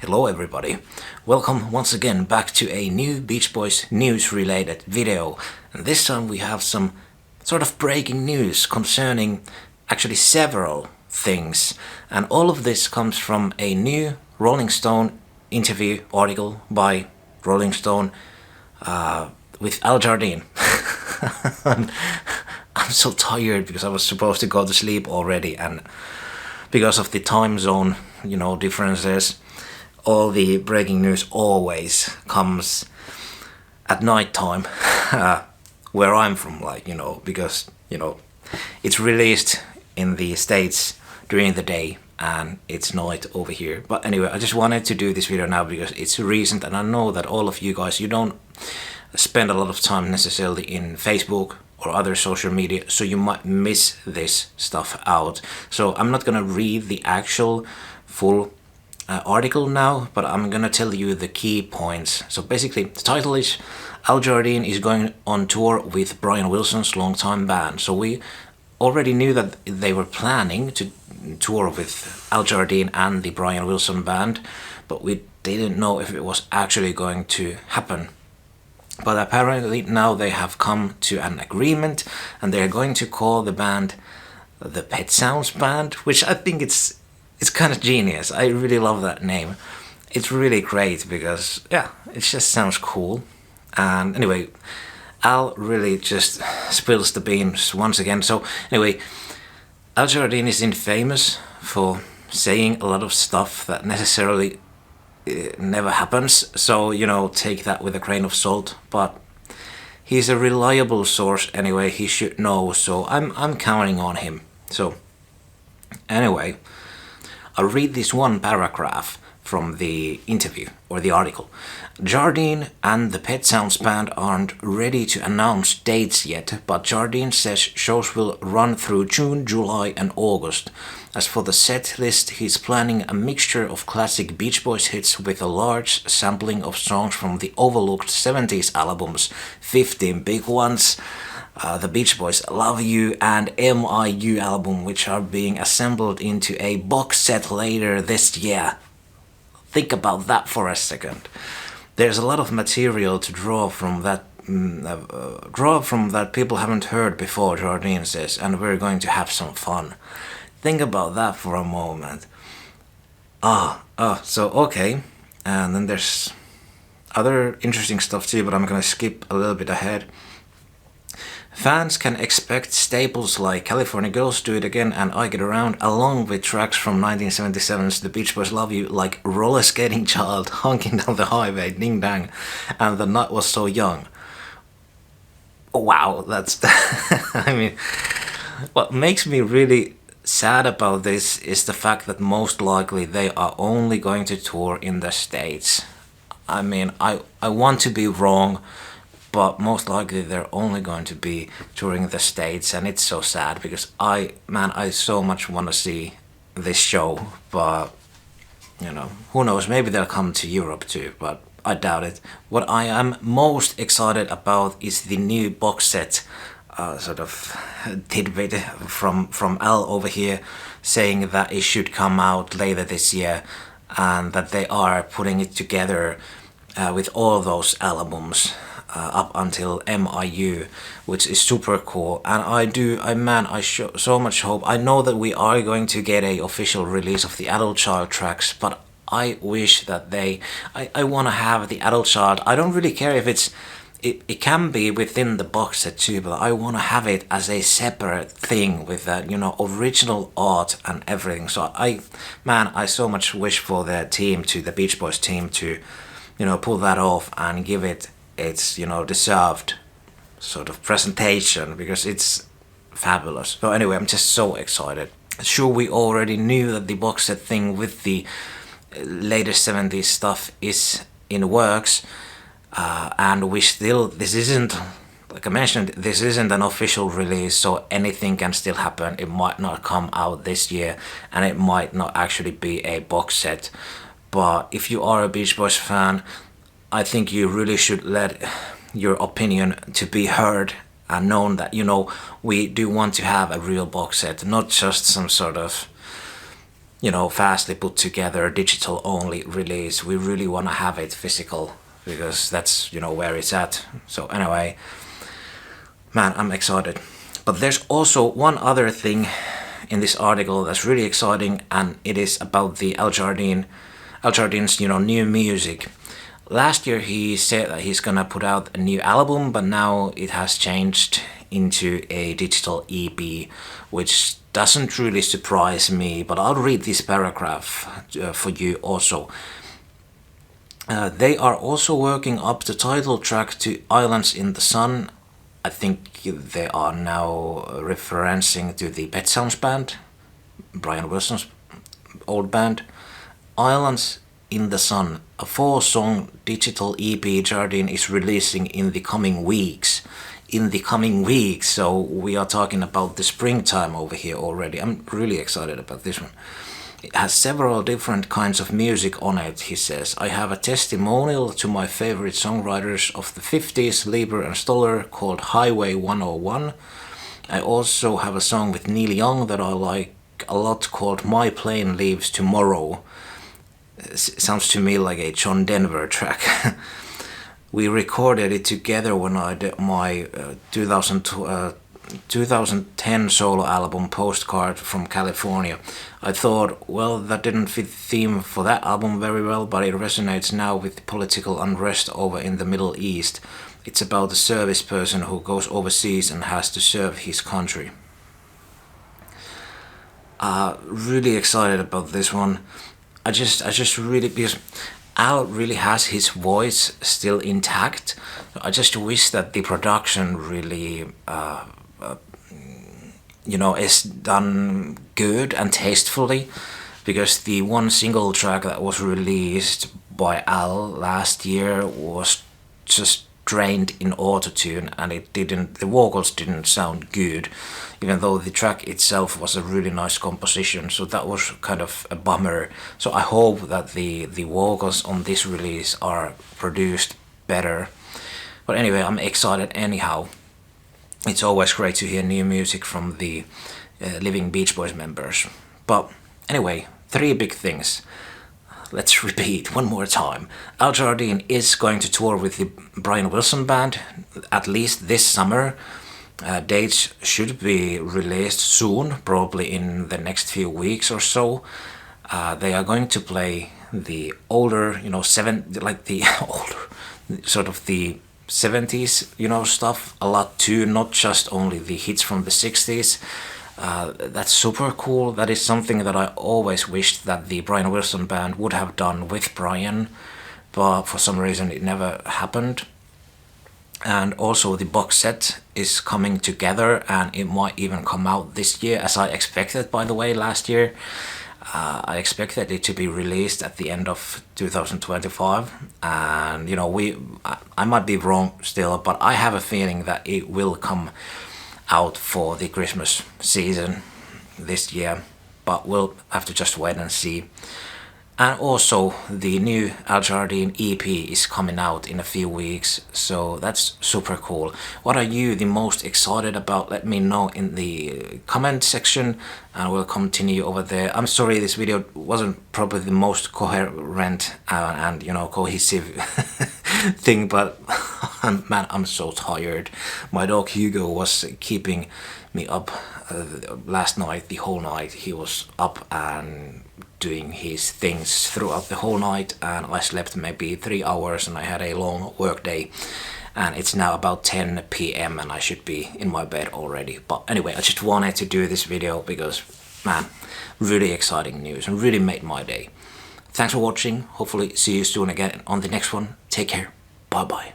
Hello everybody, welcome once again back to a new Beach Boys news related video. And this time we have some sort of breaking news concerning actually several things. And all of this comes from a new Rolling Stone interview article by Rolling Stone with Al Jardine. I'm so tired because I was supposed to go to sleep already, and because of the time zone, differences, all the breaking news always comes at night time, where I'm from, because, it's released in the States during the day and it's night over here. But anyway, I just wanted to do this video now because it's recent, and I know that all of you guys, you don't spend a lot of time necessarily in Facebook or other social media, so you might miss this stuff out. So I'm not gonna read the actual full article now, but I'm gonna tell you the key points. So basically, the title is Al Jardine is going on tour with Brian Wilson's Longtime band. So we already knew that they were planning to tour with Al Jardine and the Brian Wilson band, but we didn't know if it was actually going to happen. But apparently now they have come to an agreement, and they're going to call the band the Pet Sounds Band, which I think it's kind of genius. I really love that name. It's really great because, it just sounds cool. And anyway, Al really just spills the beans once again. So anyway, Al Jardine isn't famous for saying a lot of stuff that necessarily never happens, so take that with a grain of salt, but he's a reliable source anyway. He should know, so I'm counting on him. So anyway, I'll read this one paragraph from the interview or the article. Jardine and the Pet Sounds Band aren't ready to announce dates yet, but Jardine says shows will run through June, July and August. As for the set list, he's planning a mixture of classic Beach Boys hits with a large sampling of songs from the overlooked 70's albums, 15 big ones, the Beach Boys' Love You and MIU album, which are being assembled into a box set later this year. Think about that for a second. There's a lot of material to draw from that people haven't heard before, Jardine says, and we're going to have some fun. Think about that for a moment. So okay, and then there's other interesting stuff too, but I'm gonna skip a little bit ahead. Fans can expect staples like California Girls, Do It Again and I Get Around, along with tracks from 1977's The Beach Boys' Love You, like Roller Skating Child, Honking Down the Highway, Ding Dang, and The Night Was So Young. Wow, that's... I mean, what makes me really sad about this is the fact that most likely they are only going to tour in the States. I mean, I want to be wrong, but most likely they're only going to be touring the States, and it's so sad because I so much want to see this show, but who knows, maybe they'll come to Europe too, but I doubt it. What I am most excited about is the new box set, sort of tidbit from Al over here, saying that it should come out later this year, and that they are putting it together with all those albums up until MIU, which is super cool. And I so much hope. I know that we are going to get a official release of the Adult Child tracks, but I wish that I want to have the Adult Child. I don't really care if it can be within the box set too, but I want to have it as a separate thing with that, original art and everything. So I so much wish for the Beach Boys team to, pull that off and give it its, deserved sort of presentation, because it's fabulous. So anyway, I'm just so excited. Sure, we already knew that the box set thing with the latest 70s stuff is in works, and this isn't, like I mentioned, this isn't an official release, so anything can still happen. It might not come out this year, and it might not actually be a box set. But if you are a Beach Boys fan, I think you really should let your opinion to be heard and known that, we do want to have a real box set, not just some sort of fastly put together digital only release. We really want to have it physical because that's where it's at. So anyway, man, I'm excited. But there's also one other thing in this article that's really exciting, and it is about the Al Jardine's new music. Last year he said that he's gonna put out a new album, but now it has changed into a digital EP, which doesn't really surprise me, but I'll read this paragraph for you also. They are also working up the title track to Islands in the Sun. I think they are now referencing to the Pet Sounds band, Brian Wilson's old band. Islands in the Sun, a 4-song digital EP Jardine is releasing in the coming weeks. So we are talking about the springtime over here already. I'm really excited about this one. It has several different kinds of music on it, he says. I have a testimonial to my favorite songwriters of the 50s, Lieber and Stoller, called Highway 101. I also have a song with Neil Young that I like a lot called My Plane Leaves Tomorrow. Sounds to me like a John Denver track. We recorded it together when I did my 2010 solo album Postcard from California. I thought, well, that didn't fit the theme for that album very well, but it resonates now with the political unrest over in the Middle East. It's about a service person who goes overseas and has to serve his country. Really excited about this one. I just really, because Al really has his voice still intact. I just wish that the production really is done good and tastefully, because the one single track that was released by Al last year was just trained in autotune, and the vocals didn't sound good, even though the track itself was a really nice composition. So that was kind of a bummer. So I hope that the vocals on this release are produced better. But anyway, I'm excited anyhow. It's always great to hear new music from the living Beach Boys members. But anyway, 3 big things. Let's repeat one more time. Al Jardine is going to tour with the Brian Wilson band, at least this summer. Dates should be released soon, probably in the next few weeks or so. They are going to play the older, sort of the 70's, stuff a lot too, not just only the hits from the 60's. That's super cool. That is something that I always wished that the Brian Wilson band would have done with Brian, but for some reason it never happened. And also the box set is coming together, and it might even come out this year, as I expected, by the way, last year. I expected it to be released at the end of 2025, and I might be wrong still, but I have a feeling that it will come out for the Christmas season this year, but we'll have to just wait and see. And also the new Al Jardine EP is coming out in a few weeks, so that's super cool. What are you the most excited about? Let me know in the comment section, and we'll continue over there. I'm sorry this video wasn't probably the most coherent and cohesive thing, but man, I'm so tired. My dog Hugo was keeping me up last night, the whole night. He was up and doing his things throughout the whole night, and I slept maybe 3 hours, and I had a long work day, and it's now about 10 p.m. and I should be in my bed already. But anyway, I just wanted to do this video because, man, really exciting news and really made my day. Thanks for watching. Hopefully see you soon again on the next one. Take care. Bye bye.